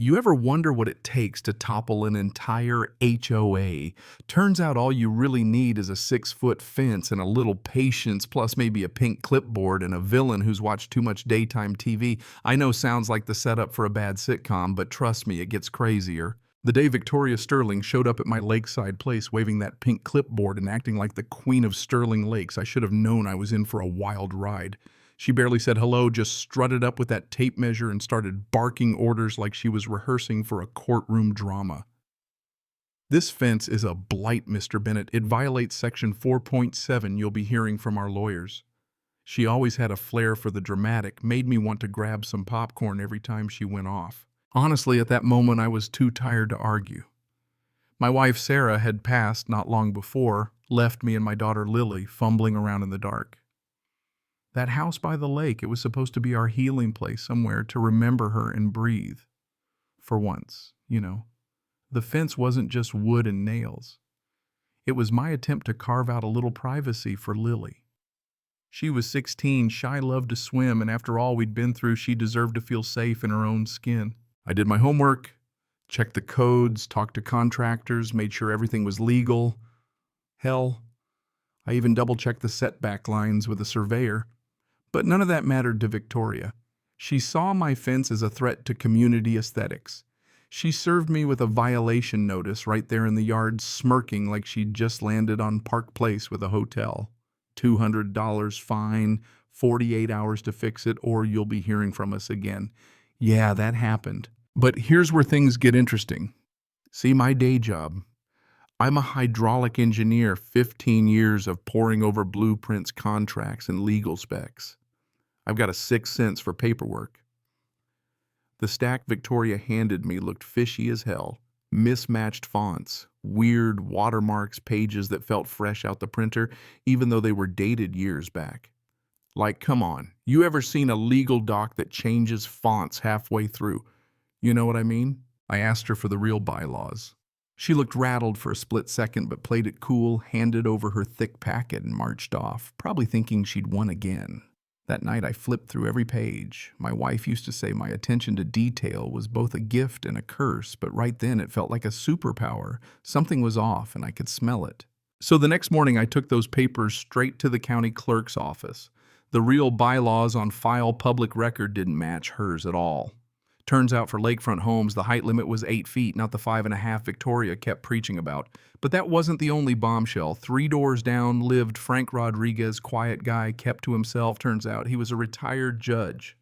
You ever wonder what it takes to topple an entire HOA? Turns out all you really need is a 6-foot fence and a little patience, plus maybe a pink clipboard and a villain who's watched too much daytime TV. I know sounds like the setup for a bad sitcom, but trust me, it gets crazier. The day Victoria Sterling showed up at my lakeside place waving that pink clipboard and acting like the queen of Sterling Lakes, I should have known I was in for a wild ride. She barely said hello, just strutted up with that tape measure and started barking orders like she was rehearsing for a courtroom drama. This fence is a blight, Mr. Bennett. It violates Section 4.7 you'll be hearing from our lawyers. She always had a flair for the dramatic, made me want to grab some popcorn every time she went off. Honestly, at that moment, I was too tired to argue. My wife, Sarah, had passed not long before, left me and my daughter, Lily, fumbling around in the dark. That house by the lake, it was supposed to be our healing place somewhere to remember her and breathe. For once, The fence wasn't just wood and nails. It was my attempt to carve out a little privacy for Lily. She was 16, shy, loved to swim, and after all we'd been through, she deserved to feel safe in her own skin. I did my homework, checked the codes, talked to contractors, made sure everything was legal. Hell, I even double-checked the setback lines with a surveyor. But none of that mattered to Victoria. She saw my fence as a threat to community aesthetics. She served me with a violation notice right there in the yard, smirking like she'd just landed on Park Place with a hotel. $200 fine, 48 hours to fix it, or you'll be hearing from us again. Yeah, that happened. But here's where things get interesting. See, my day job. I'm a hydraulic engineer, 15 years of poring over blueprints, contracts, and legal specs. I've got a sixth sense for paperwork. The stack Victoria handed me looked fishy as hell. Mismatched fonts, weird watermarks, pages that felt fresh out the printer, even though they were dated years back. Like, come on, you ever seen a legal doc that changes fonts halfway through? You know what I mean? I asked her for the real bylaws. She looked rattled for a split second, but played it cool, handed over her thick packet, and marched off, probably thinking she'd won again. That night I flipped through every page. My wife used to say my attention to detail was both a gift and a curse, but right then it felt like a superpower. Something was off, and I could smell it. So the next morning I took those papers straight to the county clerk's office. The real bylaws on file public record didn't match hers at all. Turns out for lakefront homes, the height limit was 8 feet, not the 5.5 Victoria kept preaching about. But that wasn't the only bombshell. 3 doors down lived Frank Rodriguez, quiet guy, kept to himself. Turns out he was a retired judge.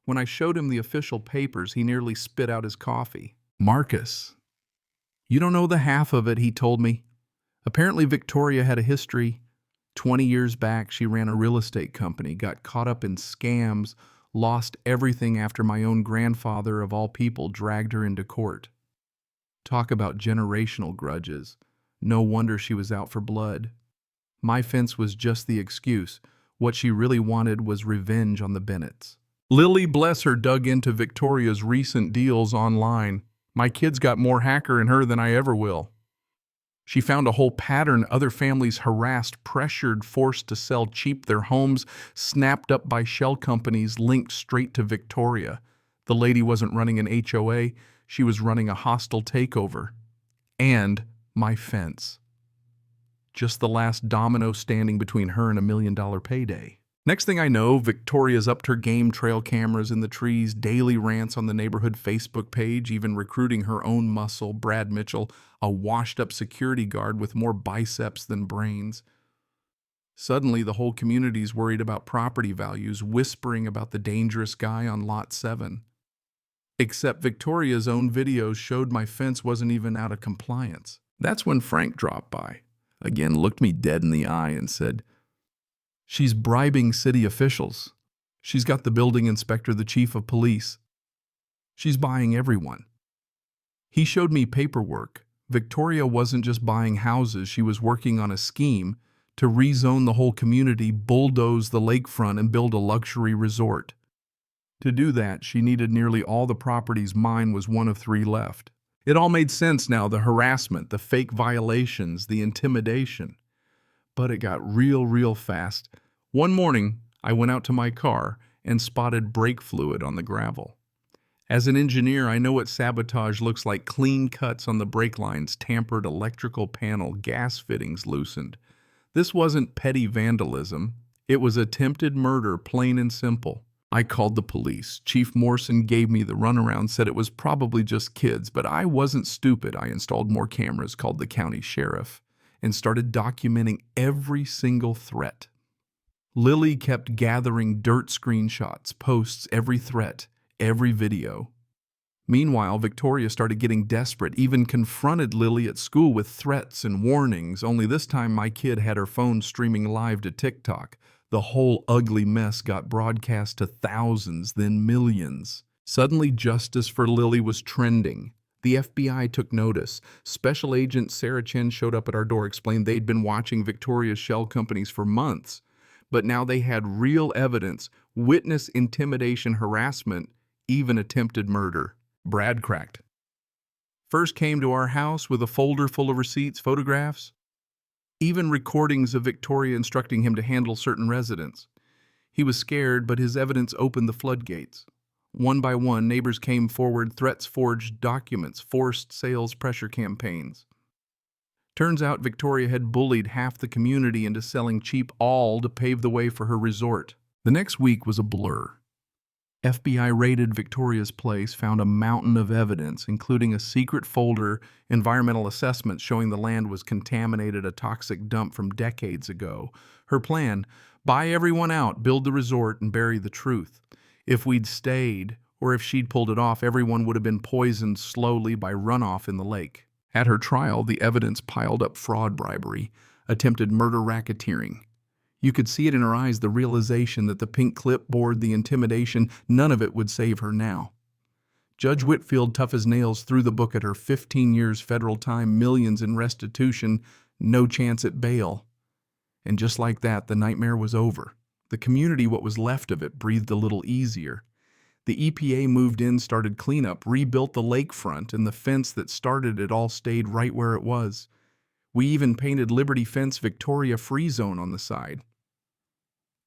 When I showed him the official papers, he nearly spit out his coffee. Marcus, you don't know the half of it, he told me. Apparently Victoria had a history. 20 years back, she ran a real estate company, got caught up in scams, lost everything after my own grandfather, of all people, dragged her into court. Talk about generational grudges. No wonder she was out for blood. My fence was just the excuse. What she really wanted was revenge on the Bennetts. Lily, bless her, dug into Victoria's recent deals online. My kid's got more hacker in her than I ever will. She found a whole pattern. Other families harassed, pressured, forced to sell cheap, their homes snapped up by shell companies linked straight to Victoria. The lady wasn't running an HOA, she was running a hostile takeover. And my fence. Just the last domino standing between her and $1 million payday. Next thing I know, Victoria's upped her game, trail cameras in the trees, daily rants on the neighborhood Facebook page, even recruiting her own muscle, Brad Mitchell, a washed-up security guard with more biceps than brains. Suddenly, the whole community's worried about property values, whispering about the dangerous guy on Lot 7. Except Victoria's own videos showed my fence wasn't even out of compliance. That's when Frank dropped by, again looked me dead in the eye and said, "She's bribing city officials. She's got the building inspector, the chief of police. She's buying everyone." He showed me paperwork. Victoria wasn't just buying houses, she was working on a scheme to rezone the whole community, bulldoze the lakefront, and build a luxury resort. To do that, she needed nearly all the properties. Mine was one of 3 left. It all made sense now, the harassment, the fake violations, the intimidation. But it got real fast. One morning, I went out to my car and spotted brake fluid on the gravel. As an engineer, I know what sabotage looks like: clean cuts on the brake lines, tampered electrical panel, gas fittings loosened. This wasn't petty vandalism. It was attempted murder, plain and simple. I called the police. Chief Morrison gave me the runaround, said it was probably just kids, but I wasn't stupid. I installed more cameras, called the county sheriff, and started documenting every single threat. Lily kept gathering dirt screenshots, posts, every threat, every video. Meanwhile, Victoria started getting desperate, even confronted Lily at school with threats and warnings, only this time my kid had her phone streaming live to TikTok. The whole ugly mess got broadcast to thousands, then millions. Suddenly, justice for Lily was trending. The FBI took notice. Special Agent Sarah Chen showed up at our door, explained they'd been watching Victoria's shell companies for months, but now they had real evidence: witness intimidation, harassment, even attempted murder. Brad cracked. First came to our house with a folder full of receipts, photographs, even recordings of Victoria instructing him to handle certain residents. He was scared, but his evidence opened the floodgates. One by one, neighbors came forward, threats, forged documents, forced sales pressure campaigns. Turns out Victoria had bullied half the community into selling cheap all to pave the way for her resort. The next week was a blur. FBI raided Victoria's place, found a mountain of evidence, including a secret folder, environmental assessments showing the land was contaminated, a toxic dump from decades ago. Her plan: buy everyone out, build the resort, and bury the truth. If we'd stayed, or if she'd pulled it off, everyone would have been poisoned slowly by runoff in the lake. At her trial, the evidence piled up: fraud, bribery, attempted murder, racketeering. You could see it in her eyes, the realization that the pink clipboard, the intimidation, none of it would save her now. Judge Whitfield, tough as nails, threw the book at her: 15 years federal time, millions in restitution, no chance at bail. And just like that, the nightmare was over. The community, what was left of it, breathed a little easier. The EPA moved in, started cleanup, rebuilt the lakefront, and the fence that started it all stayed right where it was. We even painted Liberty Fence Victoria Free Zone on the side.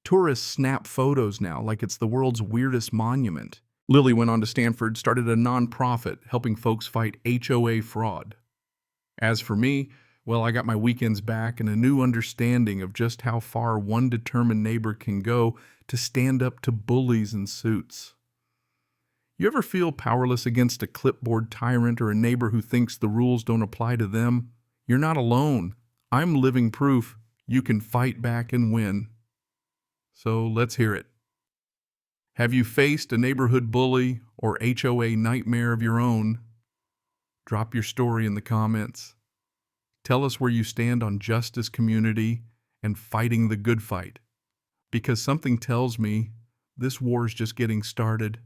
Tourists snap photos now like it's the world's weirdest monument. Lily went on to Stanford, started a nonprofit helping folks fight HOA fraud. As for me, well, I got my weekends back and a new understanding of just how far one determined neighbor can go to stand up to bullies in suits. You ever feel powerless against a clipboard tyrant or a neighbor who thinks the rules don't apply to them? You're not alone. I'm living proof you can fight back and win. So let's hear it. Have you faced a neighborhood bully or HOA nightmare of your own? Drop your story in the comments. Tell us where you stand on justice, community, and fighting the good fight. Because something tells me this war's just getting started.